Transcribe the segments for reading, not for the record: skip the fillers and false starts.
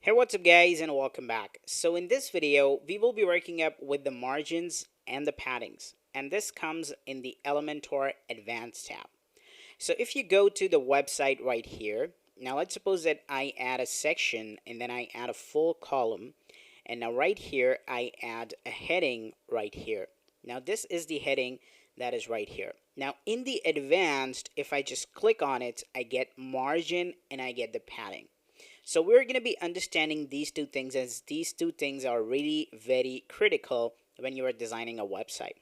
Hey, what's up guys, and welcome back. So in this video we will be working up with the margins and the paddings, and this comes in the Elementor Advanced tab. So if you go to the website right here, now let's suppose that I add a section and then I add a full column, and now right here I add a heading right here. Now this is the heading that is right here. Now in the advanced, if I just click on it, I get margin and I get the padding. So we're going to be understanding these two things, as these two things are really very critical when you are designing a website.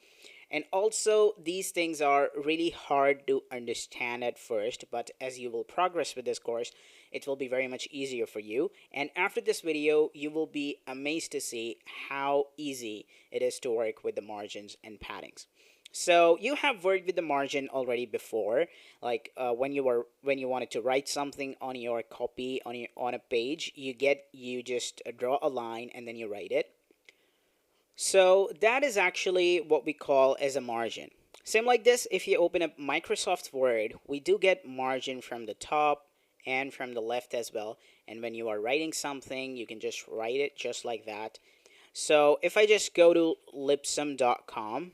And also these things are really hard to understand at first, but as you will progress with this course, it will be very much easier for you. And after this video, you will be amazed to see how easy it is to work with the margins and paddings. So you have worked with the margin already before, like when you wanted to write something on your copy on a page, you just draw a line and then you write it. So that is actually what we call as a margin. Same like this, if you open up Microsoft Word, we do get margin from the top and from the left as well. And when you are writing something, you can just write it just like that. So if I just go to lipsum.com,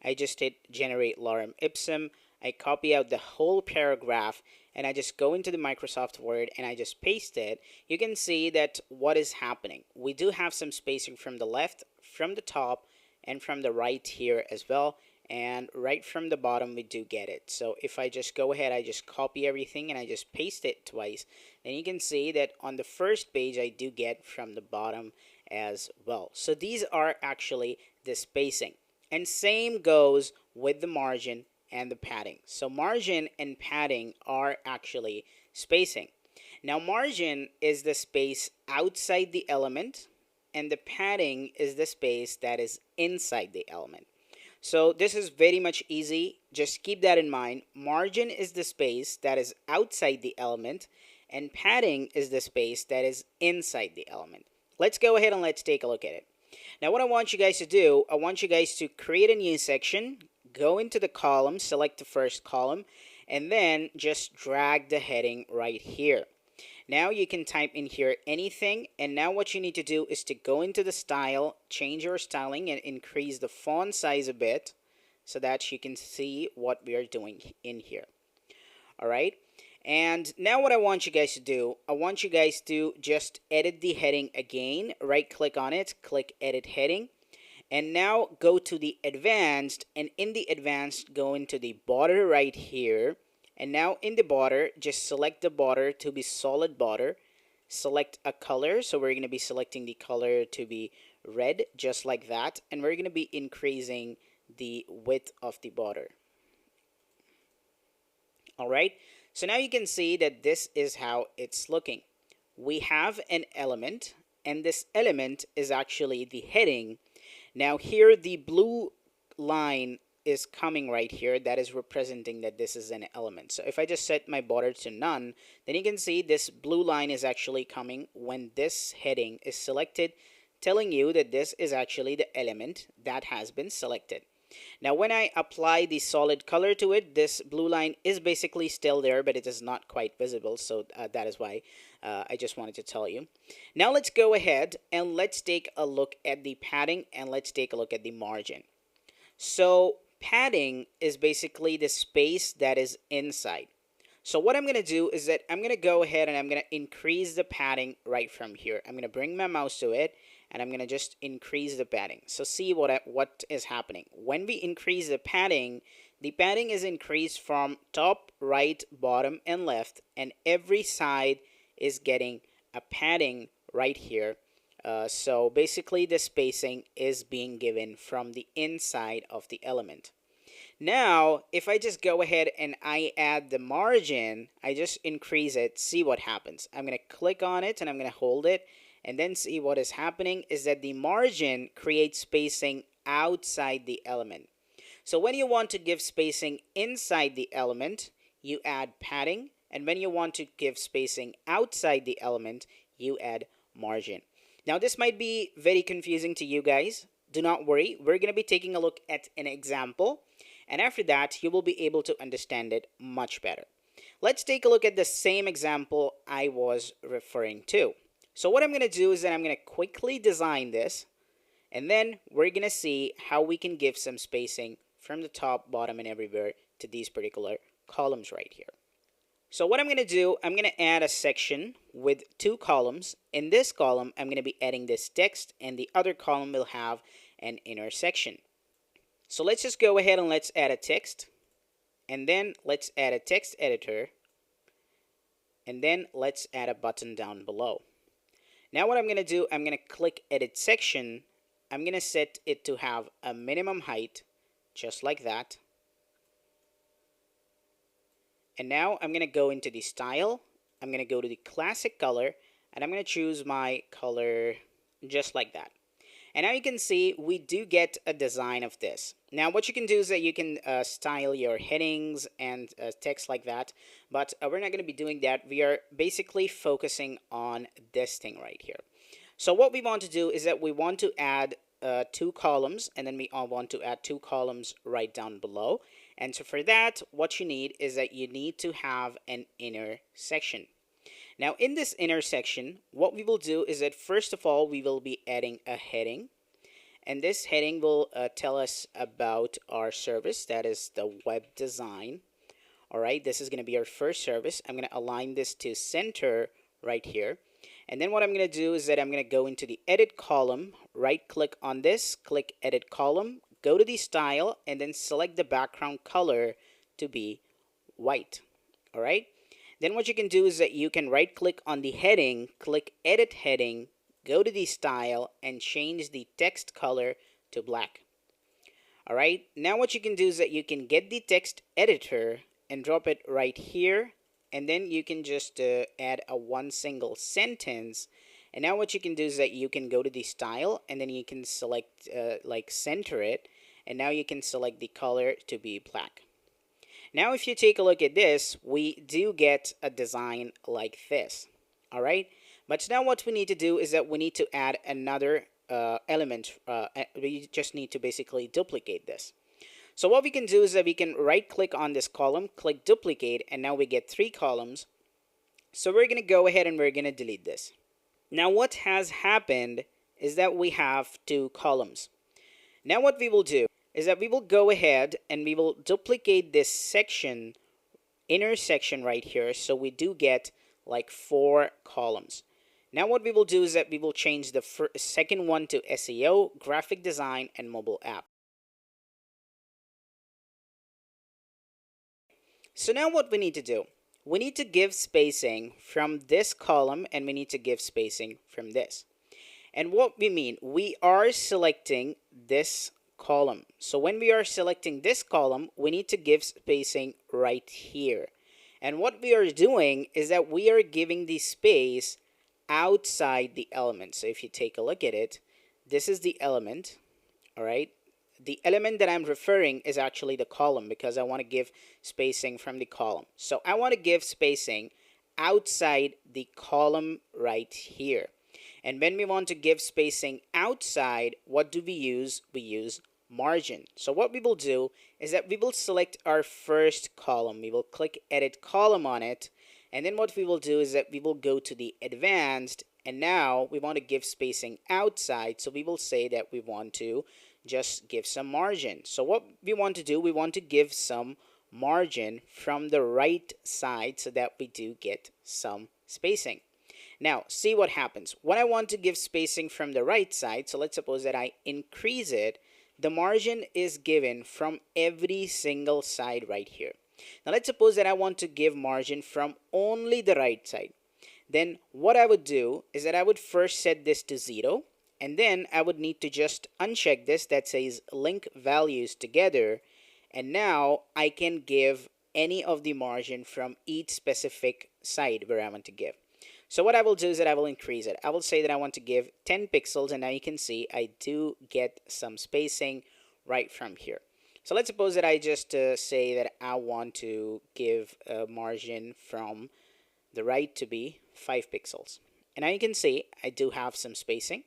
I just hit generate lorem ipsum. I copy out the whole paragraph and I just go into the Microsoft Word and I just paste it. You can see that what is happening. We do have some spacing from the left, from the top, and from the right here as well. And right from the bottom, we do get it. So if I just go ahead, I just copy everything and I just paste it twice. Then you can see that on the first page, I do get from the bottom as well. So these are actually the spacing. And same goes with the margin and the padding. So margin and padding are actually spacing. Now margin is the space outside the element, and the padding is the space that is inside the element. So this is very much easy. Just keep that in mind. Margin is the space that is outside the element, and padding is the space that is inside the element. Let's go ahead and let's take a look at it. Now what I want you guys to do, I want you guys to create a new section, go into the column, select the first column, and then just drag the heading right here. Now you can type in here anything, and now what you need to do is to go into the style, change your styling, and increase the font size a bit so that you can see what we are doing in here. Alright, and now what I want you guys to do, I want you guys to just edit the heading again. Right click on it, click edit heading, and now go to the advanced, and in the advanced go into the border right here. And now in the border, just select the border to be solid border, select a color, so we're going to be selecting the color to be red, just like that, and we're going to be increasing the width of the border. Alright, so now you can see that this is how it's looking. We have an element, and this element is actually the heading. Now here the blue line is coming right here, that is representing that this is an element. So if I just set my border to none, then you can see this blue line is actually coming when this heading is selected, telling you that this is actually the element that has been selected. Now when I apply the solid color to it, this blue line is basically still there, but it is not quite visible, so that is why I just wanted to tell you. Now let's go ahead and let's take a look at the padding, and let's take a look at the margin. So padding is basically the space that is inside. So what I'm going to do is that I'm going to go ahead and I'm going to increase the padding right from here. I'm going to bring my mouse to it, and I'm going to just increase the padding. So see what is happening. When we increase the padding is increased from top, right, bottom, and left, and every side is getting a padding right here. So basically the spacing is being given from the inside of the element. Now, if I just go ahead and I add the margin, I just increase it, see what happens. I'm going to click on it and I'm going to hold it, and then see what is happening is that the margin creates spacing outside the element. So when you want to give spacing inside the element, you add padding, and when you want to give spacing outside the element, you add margin. Now this might be very confusing to you guys. Do not worry, we're going to be taking a look at an example, and after that you will be able to understand it much better. Let's take a look at the same example I was referring to. So what I'm going to do is that I'm going to quickly design this, and then we're going to see how we can give some spacing from the top, bottom, and everywhere to these particular columns right here. So what I'm going to do, I'm going to add a section with 2 columns. In this column, I'm going to be adding this text, and the other column will have an inner section. So let's just go ahead and let's add a text, and then let's add a text editor, and then let's add a button down below. Now what I'm going to do, I'm going to click edit section. I'm going to set it to have a minimum height, just like that. And now I'm going to go into the style. I'm going to go to the classic color, and I'm going to choose my color just like that. And now you can see we do get a design of this. Now what you can do is that you can style your headings and text like that, but we're not going to be doing that. We are basically focusing on this thing right here. So what we want to do is that we want to add 2 columns, and then we want to add 2 columns right down below. And so for that, what you need is that you need to have an inner section. Now in this inner section, what we will do is that first of all, we will be adding a heading. And this heading will tell us about our service, that is the web design. All right, this is going to be our first service. I'm going to align this to center right here. And then what I'm going to do is that I'm going to go into the edit column, right click on this, click edit column, go to the style, and then select the background color to be white. All right. Then what you can do is that you can right click on the heading, click edit heading, go to the style, and change the text color to black. All right. Now what you can do is that you can get the text editor and drop it right here, and then you can just add a 1 single sentence. And now what you can do is that you can go to the style, and then you can select like center it, and now you can select the color to be black. Now if you take a look at this, we do get a design like this. All right, but now what we need to do is that we need to add another element. We just need to basically duplicate this. So what we can do is that we can right click on this column, click duplicate, and now we get 3 columns. So we're going to go ahead and we're going to delete this. Now what has happened is that we have 2 columns. Now what we will do is that we will go ahead and we will duplicate this section, inner section right here, so we do get like 4 columns. Now what we will do is that we will change the second one to SEO, graphic design, and mobile app. So now what we need to do, we need to give spacing from this column, and we need to give spacing from this. And what we mean, we are selecting this column. So when we are selecting this column, we need to give spacing right here. And what we are doing is that we are giving the space outside the element. So if you take a look at it, this is the element. All right. The element that I'm referring is actually the column, because I want to give spacing from the column. So I want to give spacing outside the column right here. And when we want to give spacing outside, what do we use? We use margin. So what we will do is that we will select our first column. We will click edit column on it. And then what we will do is that we will go to the advanced. And now we want to give spacing outside. So we will say that we want to just give some margin. So what we want to do, we want to give some margin from the right side so that we do get some spacing. Now, see what happens. When I want to give spacing from the right side, so let's suppose that I increase it, the margin is given from every single side right here. Now, let's suppose that I want to give margin from only the right side. Then what I would do is that I would first set this to 0. And then I would need to just uncheck this that says link values together. And now I can give any of the margin from each specific side where I want to give. So what I will do is that I will increase it. I will say that I want to give 10 pixels. And now you can see I do get some spacing right from here. So let's suppose that I just say that I want to give a margin from the right to be 5 pixels. And now you can see I do have some spacing.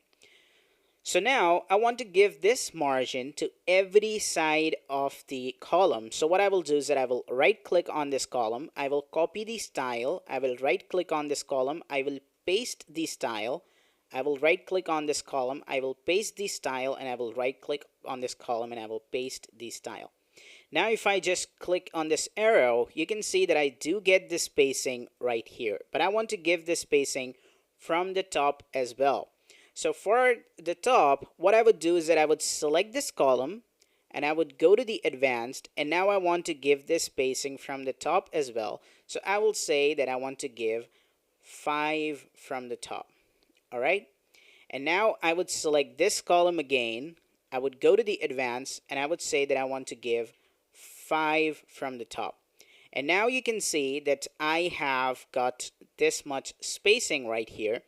So now I want to give this margin to every side of the column. So what I will do is that I will right click on this column. I will copy the style. I will right click on this column. I will paste the style. I will right click on this column, I will paste the style, and I will right click on this column and I will paste the style. Now if I just click on this arrow, you can see that I do get the spacing right here, but I want to give the spacing from the top as well. So for the top, what I would do is that I would select this column and I would go to the advanced, and now I want to give this spacing from the top as well. So I will say that I want to give 5 from the top. All right. And now I would select this column again. I would go to the advanced and I would say that I want to give 5 from the top. And now you can see that I have got this much spacing right here.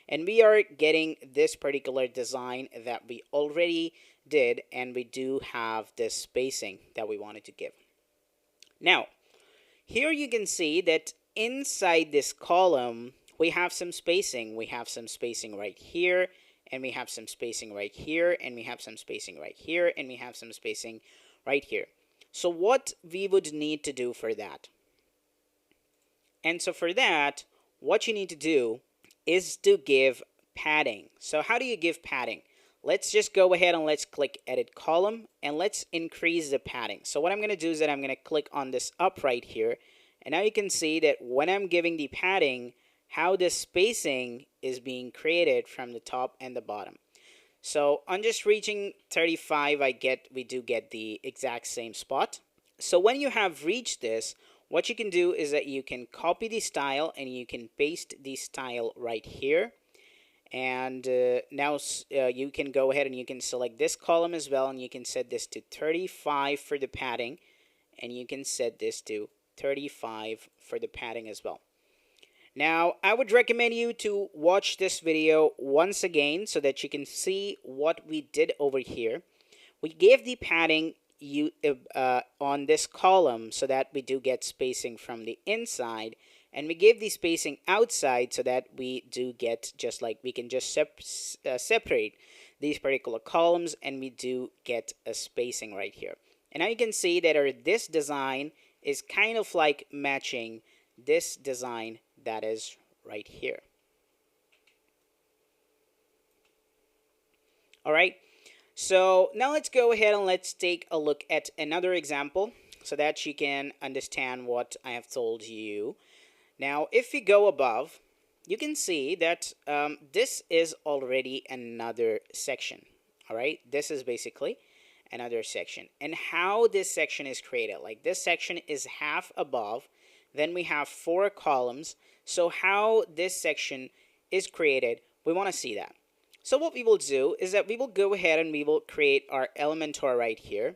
And we are getting this particular design that we already did, and we do have this spacing that we wanted to give. Now, here you can see that inside this column, we have some spacing. We have some spacing right here, and we have some spacing right here, and we have some spacing right here, and we have some spacing right here. So what we would need to do for that? And so for that, what you need to do is to give padding. So how do you give padding? Let's just go ahead and let's click edit column and let's increase the padding. So what I'm going to do is that I'm going to click on this up right here, and now you can see that when I'm giving the padding, how the spacing is being created from the top and the bottom. So on just reaching 35, we do get the exact same spot. So when you have reached this, what you can do is that you can copy the style and you can paste the style right here. And now you can go ahead and you can select this column as well, and you can set this to 35 for the padding, and you can set this to 35 for the padding as well. Now, I would recommend you to watch this video once again so that you can see what we did over here. We gave the padding on this column so that we do get spacing from the inside, and we gave the spacing outside so that we do get just like we can just separate these particular columns, and we do get a spacing right here. And now you can see that this design is kind of like matching this design that is right here. All right. So now let's go ahead and let's take a look at another example so that you can understand what I have told you. Now, if we go above, you can see that this is already another section. All right, this is basically another section. And how this section is created, like this section is half above, then we have 4 columns. So how this section is created, we want to see that. So what we will do is that we will go ahead and we will create our Elementor right here.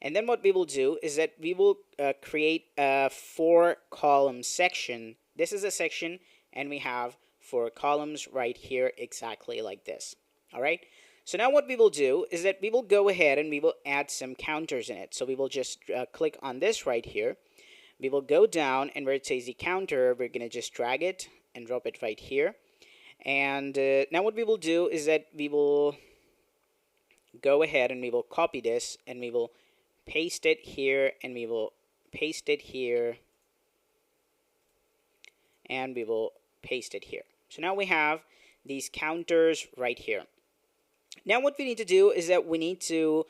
And then what we will do is that we will create a 4-column section. This is a section, and we have 4 columns right here exactly like this. All right. So now what we will do is that we will go ahead and we will add some counters in it. So we will just click on this right here. We will go down, and where it says the counter, we're going to just drag it and drop it right here. And now what we will do is that we will go ahead and we will copy this, and we will paste it here, and we will paste it here, and we will paste it here. So now we have these counters right here. Now what we need to do is that we need to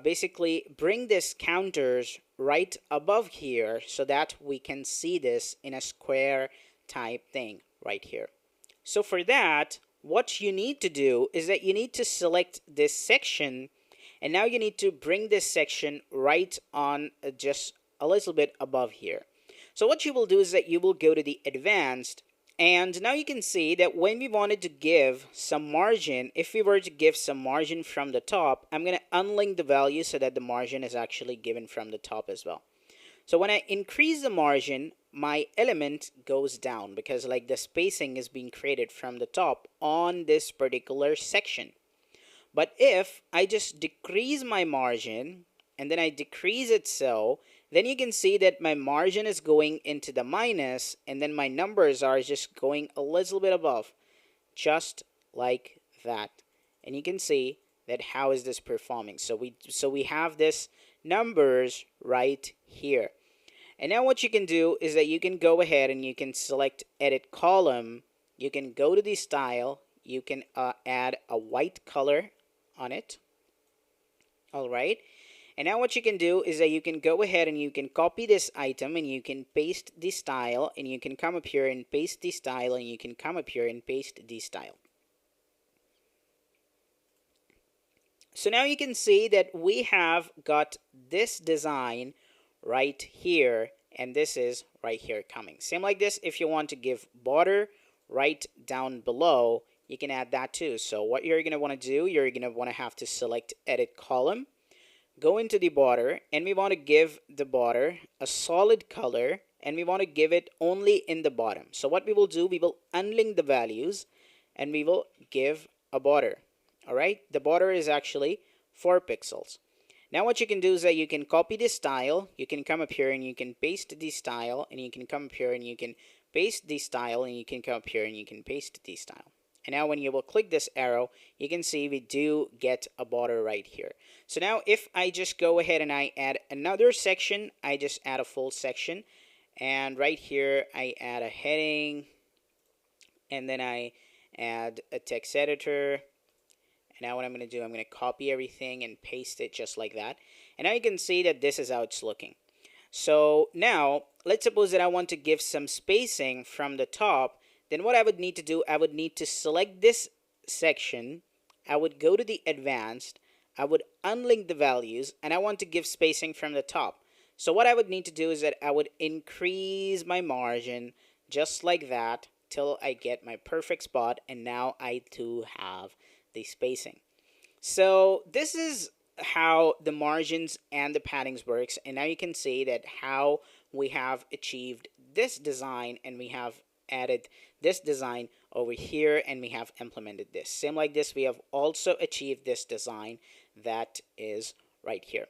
basically bring this counters right above here so that we can see this in a square type thing right here. So for that, what you need to do is that you need to select this section, and now you need to bring this section right on just a little bit above here. So what you will do is that you will go to the advanced, and now you can see that when we wanted to give some margin, if we were to give some margin from the top, I'm going to unlink the value so that the margin is actually given from the top as well. So when I increase the margin, my element goes down because like the spacing is being created from the top on this particular section. But if I just decrease my margin and then I decrease it, so then you can see that my margin is going into the minus, and then my numbers are just going a little bit above, just like that. And you can see that how is this performing. So we have this numbers right here. And now what you can do is that you can go ahead and you can select edit column, you can go to the style, you can add a white color on it. All right. And now what you can do is that you can go ahead and you can copy this item and you can paste the style, and you can come up here and paste the style, and you can come up here and paste the style. So now you can see that we have got this design right here, and this is right here coming. Same like this, if you want to give border right down below, you can add that too. So what you're going to want to do, you're going to want to have to select edit column, go into the border, and we want to give the border a solid color, and we want to give it only in the bottom. So what we will do, we will unlink the values, and we will give a border. All right, the border is actually 4 pixels. Now what you can do is that you can copy this style, you can come up here and you can paste the style, and you can come up here and you can paste the style, and you can come up here and you can paste the style. And now when you will click this arrow, you can see we do get a border right here. So now if I just go ahead and I add another section, I just add a full section, and right here I add a heading, and then I add a text editor. And now what I'm going to do, I'm going to copy everything and paste it just like that. And now you can see that this is how it's looking. So now let's suppose that I want to give some spacing from the top. Then what I would need to do, I would need to select this section. I would go to the advanced. I would unlink the values, and I want to give spacing from the top. So what I would need to do is that I would increase my margin just like that till I get my perfect spot, and now I do have the spacing. So this is how the margins and the paddings works, and now you can see that how we have achieved this design, and we have added this design over here, and we have implemented this. Same like this, we have also achieved this design that is right here.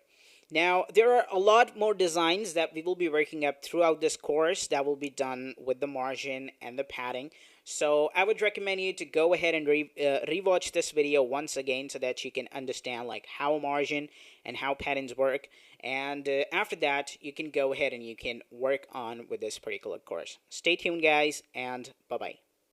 Now, there are a lot more designs that we will be working up throughout this course that will be done with the margin and the padding. So I would recommend you to go ahead and rewatch this video once again so that you can understand like how margin and how paddings work. And after that, you can go ahead and you can work on with this particular course. Stay tuned, guys, and bye-bye.